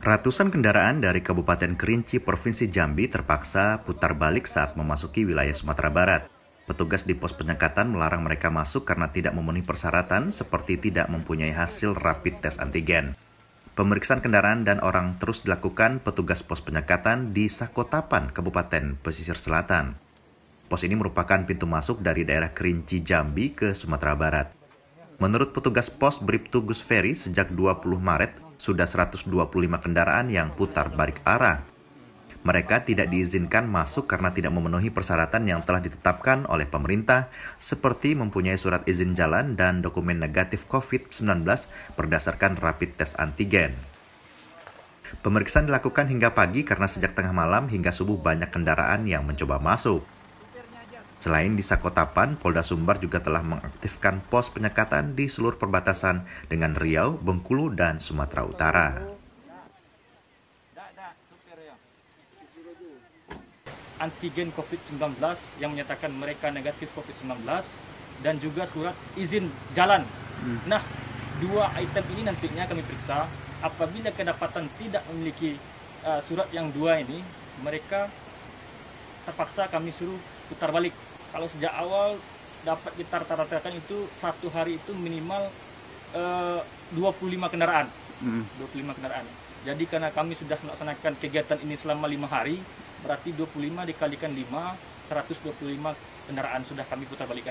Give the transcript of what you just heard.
Ratusan kendaraan dari Kabupaten Kerinci, Provinsi Jambi terpaksa putar balik saat memasuki wilayah Sumatera Barat. Petugas di pos penyekatan melarang mereka masuk karena tidak memenuhi persyaratan seperti tidak mempunyai hasil rapid test antigen. Pemeriksaan kendaraan dan orang terus dilakukan petugas pos penyekatan di Sakotapan, Kabupaten Pesisir Selatan. Pos ini merupakan pintu masuk dari daerah Kerinci, Jambi ke Sumatera Barat. Menurut petugas pos Bribtu Gus Ferry, sejak 20 Maret, sudah 125 kendaraan yang putar balik arah. Mereka tidak diizinkan masuk karena tidak memenuhi persyaratan yang telah ditetapkan oleh pemerintah, seperti mempunyai surat izin jalan dan dokumen negatif COVID-19 berdasarkan rapid test antigen. Pemeriksaan dilakukan hingga pagi karena sejak tengah malam hingga subuh banyak kendaraan yang mencoba masuk. Selain di Sakotapan, Polda Sumbar juga telah mengaktifkan pos penyekatan di seluruh perbatasan dengan Riau, Bengkulu, dan Sumatera Utara. Antigen COVID-19 yang menyatakan mereka negatif COVID-19 dan juga surat izin jalan. Nah, dua item ini nantinya kami periksa. Apabila kedapatan tidak memiliki surat yang dua ini, mereka terpaksa kami suruh putar balik. Kalau sejak awal dapat kita rata-ratakan itu satu hari itu minimal 25 kendaraan. 25 kendaraan. Jadi karena kami sudah melaksanakan kegiatan ini selama 5 hari, berarti 25 dikalikan 5, 125 kendaraan sudah kami putar balikan.